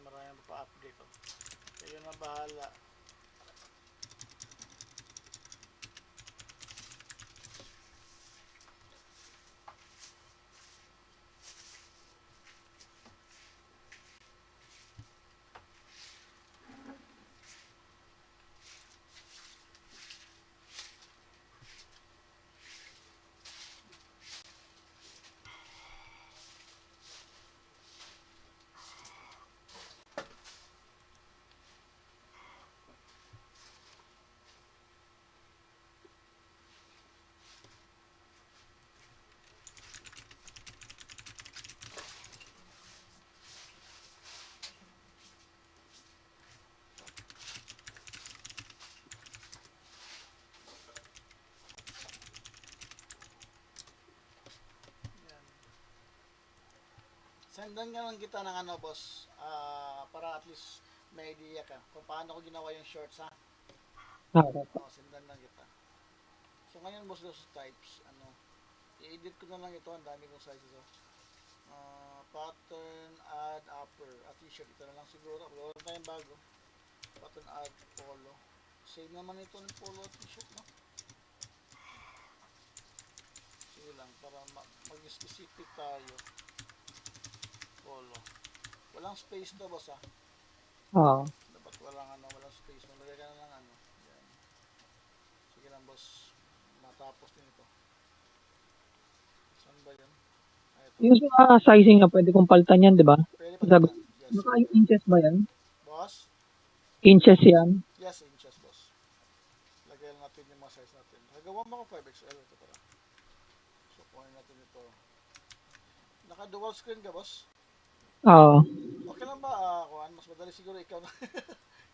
Maraming mapapa-update, oh. Kayo na bahala. Yan. Sendan ka lang kita ng ano, boss. Para at least may idea ka kung paano ko ginawa yung shorts, ha. Sendan lang kita. So ngayon, boss, those types, ano, i-edit ko na lang ito. Ang dami kong sizes, oh. Pattern, add, upper, at t-shirt. Ito na lang siguro. Wala tayong bago. Pattern, add, polo. Same naman ito ng polo at t-shirt, no? Sige lang, para mag-specific tayo. Polo. Walang space to, boss, ha. Dapat walang space. Malagay ka na lang ano. Yan. Sige lang, boss. Matapos din ito. Saan ba yan? Ito. Yung sizing na pwede kong palitan yan, di ba? Pwede pa Sabi, naman. Yes. naka inches ba yan? Boss? Inches yan? Yes, inches, boss. Lagay lang natin yung mga size natin. Nagawa mo ko 5XL. Ito pala. So, kunin natin ito. Naka dual screen ka, boss? Oo. Okay lang ba, Juan? Mas madali siguro ikaw na,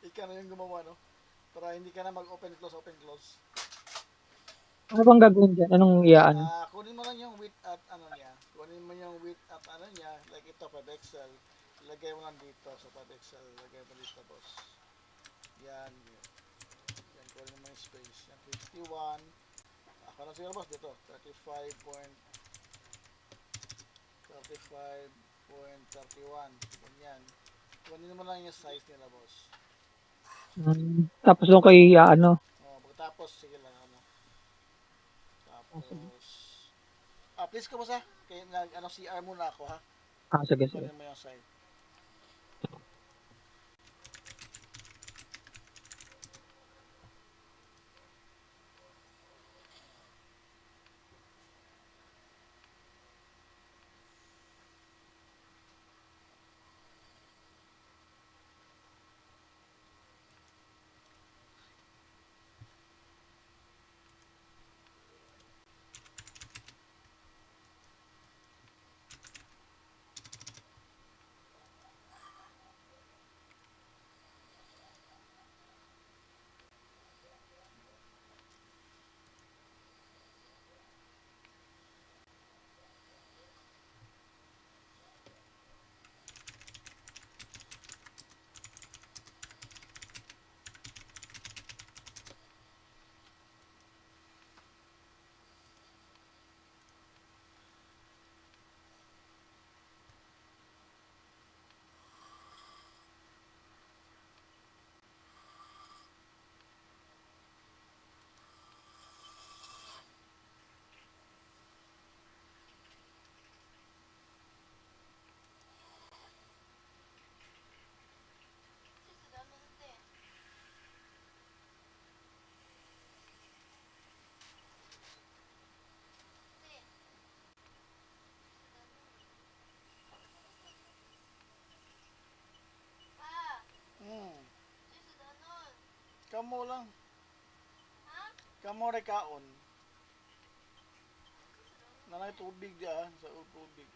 ikaw na yung gumawa, no? Para hindi ka na open close. Ano bang gagawin dyan? Anong iyaan? Kunin mo lang yung width at ano niya. Kunin mo yung width at ano niya. Like ito, 5XL. Ilagay mo lang dito sa 5XL. Ilagay mo dito, boss. Yan. Yan, kunin mo yung space. Yan, 51. Ako na siguro, boss, dito. 35.31. Ganyan. Kunin mo lang yung size nila, boss. Tapos doon kayo ano. Pagkatapos, sige lang, ano. Sige. Tapos, please ka, boss, ha? Kaya ano, CR muna ako, ha? Sige, sige. Kunin mo yung size. Hmm. Kamo lang. Kamo re kaon. Nanay tubig dia sa tubig.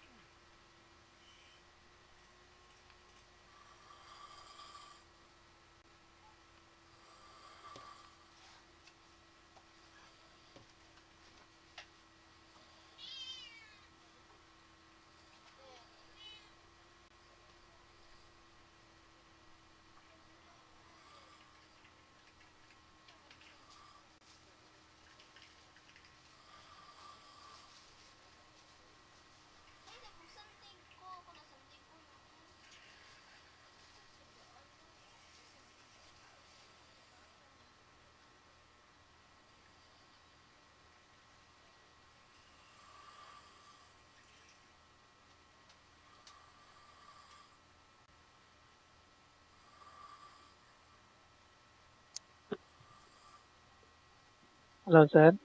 Hello, sir.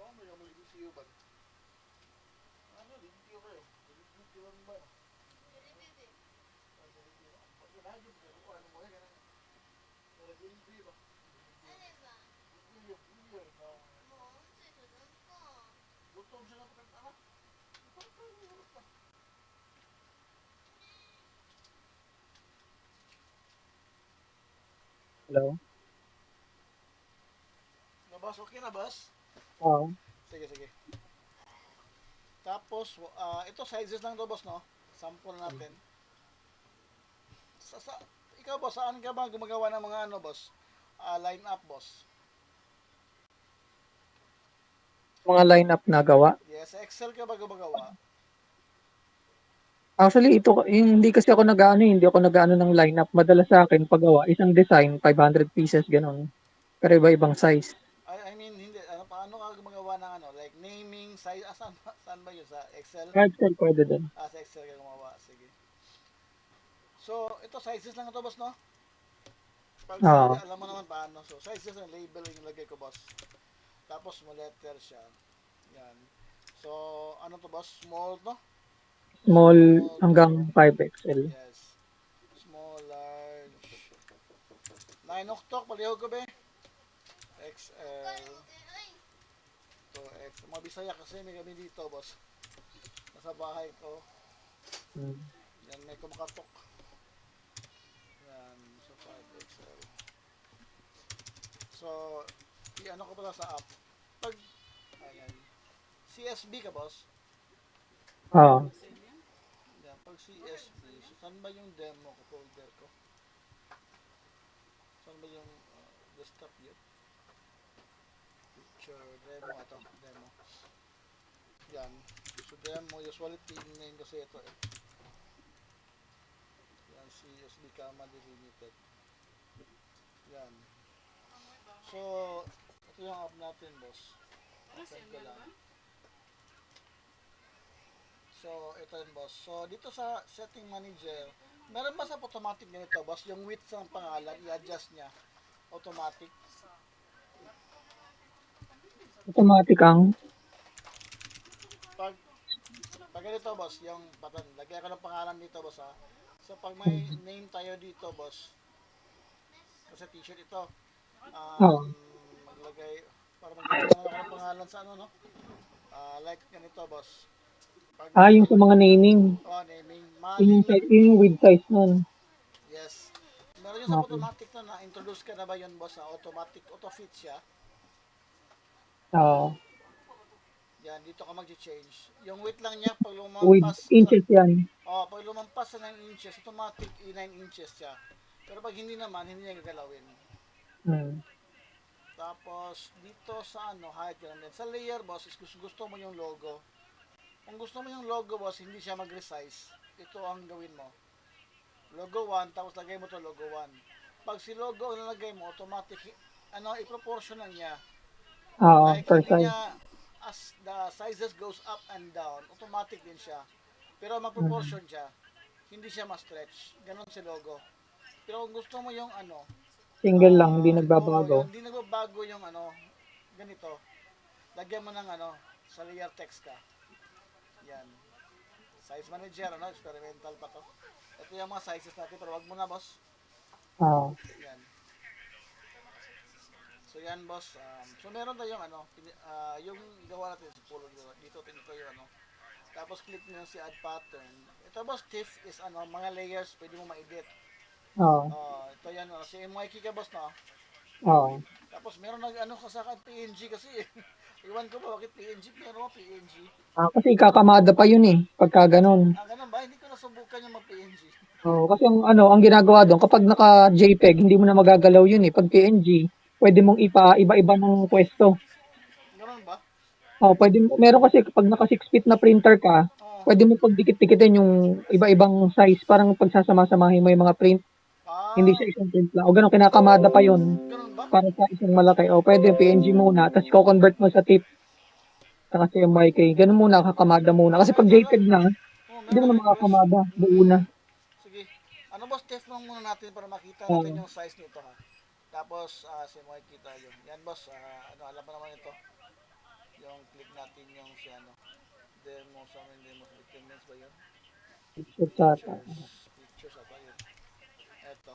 Ba mo yung mga siyo ba? Ano din tiyo kayo? Din tiyo ba? Pag ginadyo mo ano mo yan. Para delivery ba? Delivery na. Gutom siya na pagkatama. Hello? Na boss, okay na boss? Oo. Sige, sige. Tapos, ito sizes lang to boss, no? Sample natin. Sa, ikaw boss, saan ka ba gumagawa ng mga ano boss? Line up boss. Mga lineup na gawa. Yes, sa Excel ka ba gumagawa? Actually, hindi kasi ako nag-ano, hindi ako nag-ano ng lineup. Madalas sa akin, paggawa, isang design, 500 pieces, ganun. Pero iba-ibang size. I mean, hindi. Ano, paano ka gumagawa ng ano? Like naming, size, saan ba yun? Sa Excel? Kahit sir, pwede din. Sa Excel ka gumawa. Sige. So, ito sizes lang ito boss, no? Pag sa Oo. alam mo naman paano. So, sizes and label yung lagay ko boss. Tapos mo letter siya. Yan. So, ano to boss? Small, no? Small Small hanggang to, 5XL. yes. Small, large. 9 octok, palihog ko be. XL to X. Mga Bisaya kasi may kami dito, boss. Nasa bahay ko. Hmm. Yan, may kumakatok. Yan, so 5XL. So, i-ano ko pala sa app. Pag, ayan, CSB ka, boss? Ah, Yan, pag CSB, so saan ba yung demo ko, folder ko? Saan ba yung desktop yun? Picture, demo, ito, demo. Yan. So, demo, usually tingin kasi ito eh. Yan, CSB Kama Delimited. Yan. So, ito yung app natin, boss. Open ko lang. So, ito yun, boss. So, dito sa setting manager, meron ba sa automatic ganito, boss? Yung width ng pangalan, i-adjust niya. Automatic. automatic ang Pag, pag ganito, boss, yung button, lagyan ko ng pangalan dito, boss, ha? So, pag may name tayo dito, boss, kasi t-shirt ito, oh. maglagay, para maglagay naman ako ng pangalan sa ano, no? Like ganito, boss. Pag Ah, may, yung sa mga naming. naming, Yun yung with size nun. yes. Meron yung sa Okay. automatic na introduce ka na ba yun, boss, ha? Automatic, auto-fit siya. Oo. Yan, dito ka mag-change. Yung weight lang niya, pag With lumampas sa, inches yan. pag lumampas sa 9 inches, automatic 9 inches siya. Pero pag hindi naman, hindi niya gagalawin. Hmm. Tapos, dito sa ano, height, ganun din. Sa layer, boss, is gusto mo yung logo. Kung gusto mo yung logo, boss, hindi siya mag-resize. Ito ang gawin mo. Logo 1, tapos lagay mo to logo 1. Pag si logo ang nalagay mo, automatic, i-proportion lang niya. Oo, Like, per hindi size. niya, as the sizes goes up and down, automatic din siya. Pero Hmm. mag-proportion siya. Hindi siya ma-stretch. Ganon si logo. Pero kung gusto mo yung Single lang, hindi yan, nagbabago. hindi nagbabago yung ganito. Lagyan mo ng sa layer text ka. Yan. Size manager, experimental pa to. Ito yung mga sizes natin, pero wag mo na, boss. Oo. Yan. So yan, boss. So meron tayong yung gawa natin sa pulo dito ito yung Tapos click nyo si add pattern. Ito, boss, TIFF is mga layers pwede mo ma-edit. Oo. Ito yan, si MYK ka, boss, no? Oo. Tapos meron kasakan PNG kasi eh. Iwan ko ba bakit PNG? Meron PNG. Ah, kasi ikakamada pa yun eh, pagka ganun. Ganun ba? Hindi ko nasubukan yung mag-PNG. Oo, kasi ang ginagawa doon, kapag naka-JPEG, hindi mo na magagalaw yun eh. Pag PNG, pwede mong iba-iba ng pwesto. Ganun ba? Oh, pwede meron kasi kapag naka 6 feet na printer ka, Oo. pwede mo pagdikit-dikitin yung iba-ibang size, parang pagsasama-samahin mo yung mga print, hindi Ah, siya isang print lang. O ganun, kinakamada pa yun ganun ba? para sa isang malaki. O pwede yung PNG muna, tapos ko-convert mo sa TIFF, saka sa MYK. Ganun muna, kakamada muna. Kasi Ay, pag talaga? JPEG na, hindi mo Meron na request. makakamada, buo na. Sige. Boss, test lang muna natin para makita natin Oo. yung size nito, ha. Tapos, si Mikey tayo. Yan, boss. Alam mo naman ito. Yung click natin yung demo, summon demo, documents ba yun? Picture ata. Pictures ata yun. Eto.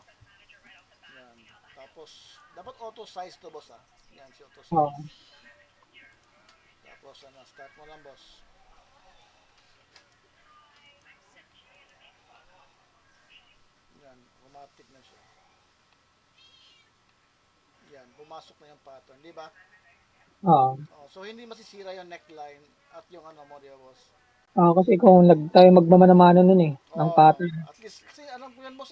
Yan. Tapos, dapat auto size to, boss, ha. Yan, si auto size. Oo. Tapos, start mo lang, boss. Yan, automatic na siya. Yan, pumasok na yung pattern, di ba? Oo. So, hindi masisira yung neckline at yung mo, di ba, boss? Kasi kung tayo magmamana-mana nun eh, ng Oh, pattern. at least kasi alam ko yan, boss,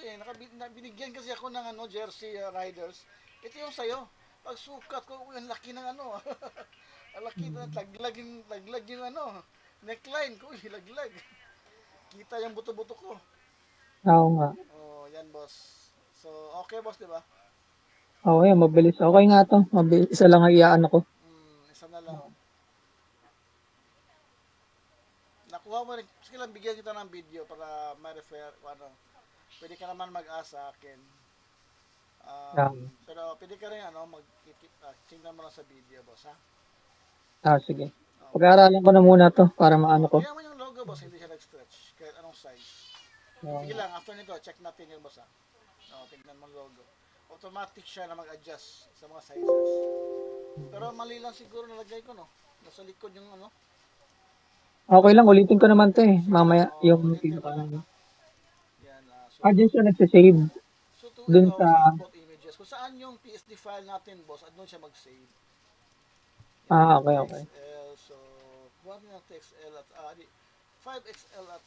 binigyan kasi ako ng jersey riders. Ito yung sayo. Pag sukat ko, ang laki ng ang laki na Hmm. laglag yung neckline ko, laglag. Kita yung buto-buto ko. Oo nga. Oh, yan, boss. So, okay, boss, di ba? Oo, yan, mabilis. Okay nga 'to, isa lang ang iaano ko. Isa na lang. Nakuha mo rin, sige lang, bigyan kita ng video para ma-refer, pwede ka naman mag-ask sa akin. Um, Pero pwede ka rin, tingnan mo lang sa video, boss, ha? sige. Okay. Pag-aaralan ko na muna 'to para maano ko. Tingnan mo yung logo logo, boss, hindi siya nag-stretch. Kahit anong size. Sige Oo. lang, after nito, check natin yung boss, ha. Tingnan mo logo. Automatic siya na mag-adjust sa mga sizes. Pero mali lang siguro nalagay ko, no? Nasa likod yung ano. Okay lang, ulitin ko naman 'to, eh, Sige lang, mamaya yung ulitin mo pinaka lang, ha. Yan, diyan siya nagse-save to dun sa upload images. Kung saan yung PSD file natin, boss, at doon siya mag-save. Yan, okey, okey. TXL. So, kuha ng TXL at 5XL at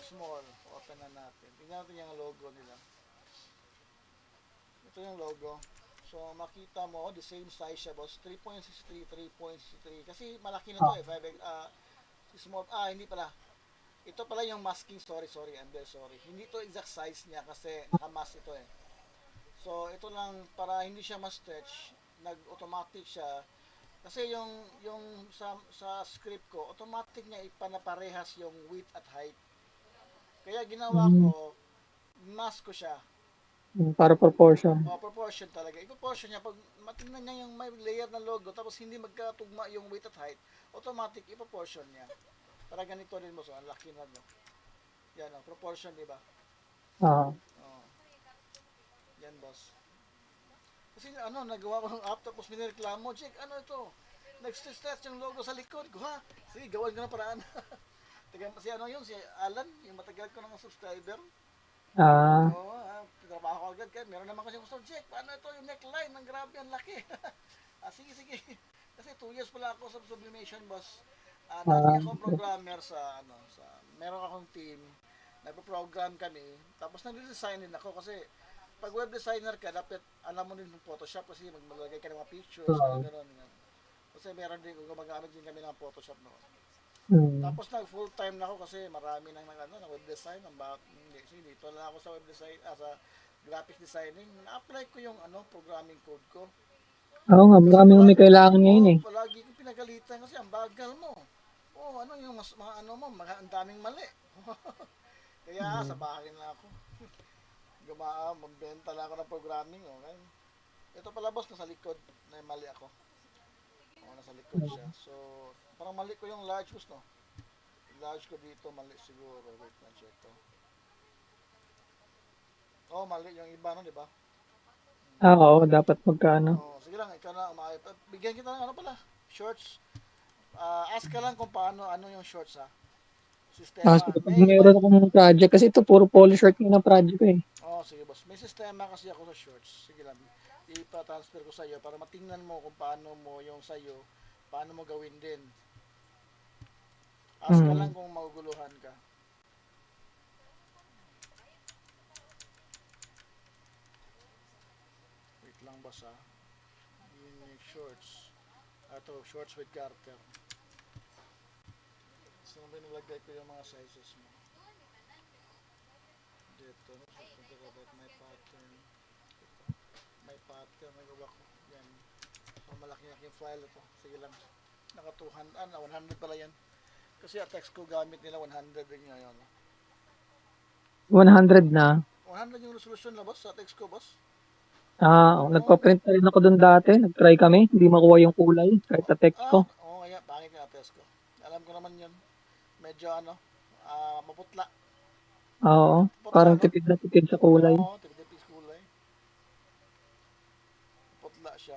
small. Open na natin. Tingnan natin yung logo nila. Ito yung logo. So, makita mo, the same size siya, boss. 3.63, 3.63. Kasi malaki na to, Oo, eh. 5, small. Hindi pala. Ito pala yung masking. Sorry. I'm very sorry. Hindi to exact size niya kasi naka-mask ito, eh. So, ito lang para hindi siya ma-stretch. Nag-automatic siya. Kasi yung sa script ko, automatic niya ipanaparehas yung width at height. Kaya ginawa hmm, ko, mask ko siya. para proportion. Proportion talaga. I-proportion niya. Pag matingnan niya yung may layer na logo, tapos hindi magkatugma yung width at height, automatic i-proportion niya. Para ganito din mo. So, ang laki na, no? Yan, proportion, di ba? Oo, Oh, yan, boss. Kasi nagawa ko ng app, tapos minreklamo, Jake, ano ito? Nag-stretch yung logo sa likod ko, ha? Sige, gawan ko na paraan. Taga, si Alan, yung matagal ko ng subscriber. ah, Oo, trabaho ko agad. Kaya meron naman kasi gusto, Jake, paano ito yung neckline? Ang grabe, ang laki. Sige. Kasi 2 years pala ako sa sublimation, boss. Dati ah, akong programmer meron akong team. Nagpo-program kami. Tapos nag-design din ako kasi pag web designer ka, dapat alam mo din ng Photoshop kasi maglalagay ka ng mga pictures, oo, gano'n. Kasi meron din, gumagamit din kami ng Photoshop noon. hmm, Tapos nag full time na ako kasi marami nang na web design, hindi, so dito na ako sa web design, sa graphic designing. Na-apply ko yung programming code ko. oo nga, Kasi maraming may kailangan ngayon, eh. palagi ko pinagalitan kasi ang bagal mo. Ano yung mga ano mo, ang daming mali. Kaya sa Hmm, bahay na ako. Magbenta na ako ng programming, okay? Ito pala, boss, nasa likod na mali ako. Nasa likod siya. oo, So, parang mali ko yung large, boss, no? Large ko dito, mali siguro. Wait na, check ko. Mali yung iba, no, di ba? oo, dapat magkano. Sige lang, ikaw na umayos. Bigyan kita ng ano pala, shorts. Ask ka lang kung ano yung shorts, ha. Sistema. Sige, 'pag meron akong project kasi ito puro polo shirt yung na project ko, eh. Sige, boss. May sistema kasi ako sa shorts. Sige lang. Ipa-transfer ko sa iyo para matingnan mo kung paano mo yung sa iyo, paano mo gawin din. Ask ka lang Hmm, kung maguguluhan ka. Wait lang, boss, ha. Unique shorts. Ito, shorts with garter. Saan ba nilagay ko yung mga sizes mo? Dito, no? So, may pattern. Ito. May pattern. Nagawa ko. Yan. Malaki-laki file ito. Sige lang. Naka 200, 100 pala yan. Kasi ang text ko gamit nila 100 din ngayon. 100 na. 100 yung resolution na, boss, sa text ko, boss. Oo. Nagpa-print na rin ako dun dati, nag-try kami, hindi makuha yung kulay kahit sa text ko. Kaya pangit nga text ko. Alam ko naman yun. Medyo maputla. Oo, Putla, parang no? tipid na tipid sa kulay. Tipid-tipid kulay. Putla siya.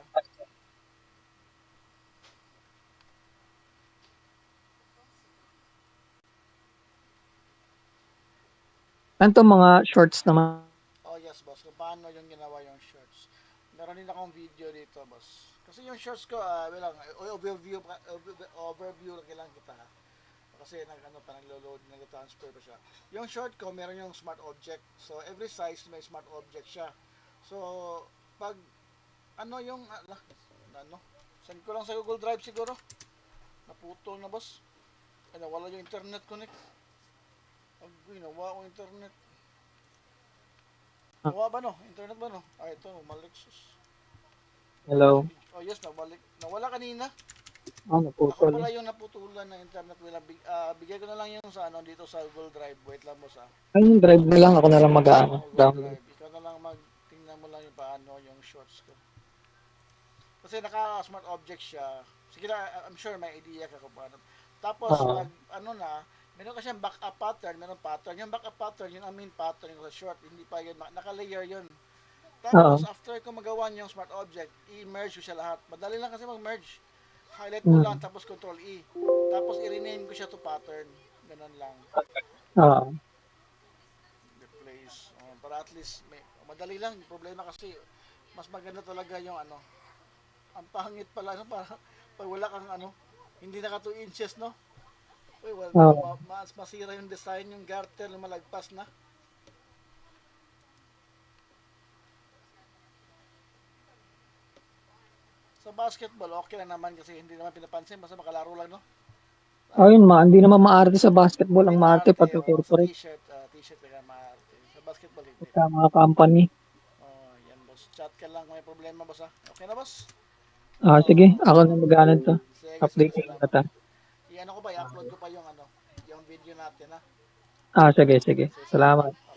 Ano 'tong mga shorts naman? Yes, boss. Kung paano yung ginawa yung shorts. Meron din akong video dito, boss. Kasi yung shorts ko, lang, overview lang kailangan kita, ha? Kasi naglo-load, nag-transfer pa siya. Yung short ko, meron yung smart object. So, every size may smart object siya. So, pag, yung, send ko lang sa Google Drive siguro. Naputol na, boss. Nawala yung internet connect. Nawa ko internet. Ah, Nawa ba, no? Internet ba, no? Ito, Malexus. hello? Yes, nawala kanina. Ako Naputol. pala yung naputulan ng internet. Bigay ko na lang yung dito sa Google Drive. Wait lang, boss, ha. Ay, yung drive na lang, ako na lang mag-aano, Google download. Drive. Ikaw na lang tingnan mo lang yung paano yung shorts ko. Kasi naka-smart object siya. Sige na, I'm sure may idea ka kung paano. Tapos, Oo, pag, Meron kasi yung backup pattern, meron pattern. Yung backup pattern, yun ang main pattern yung sa short. Hindi pa yun, naka-layer yun. Oo. Tapos, after ko magawa yung smart object, i-merge ko siya lahat. Madali lang kasi mag-merge. Highlight mo lang, Mm. tapos control E. Tapos, i-rename ko siya to pattern. Ganun lang. Oo. Replace. Para at least, madali lang. Yung problema kasi, mas maganda talaga yung ano. Ang pangit pala, ano, para, pag wala kang ano, hindi naka 2 inches, no? Uy, Oo. mas masira yung design, yung garter, lumalagpas na. Sa basketball, okay lang naman kasi hindi naman pinapansin, basta makalaro lang, no? Oh, Ah, yun hindi naman maarte sa basketball. hindi Ang maarte maarte, pagka oh, sa corporate, t-shirt, t-shirt lang maarte. Sa basketball, hindi. pagka mga company. Oh, yan, boss. Chat ka lang kung may problema, boss, ha? Okay na, boss? Sige. Oh, Ako na mag-ano to. sige, sige, Update ko salamat. ta. I-ano ko ba, i-upload ko pa yung ano, yung video natin, ha? Sige, sige. Sige, salamat. Salamat.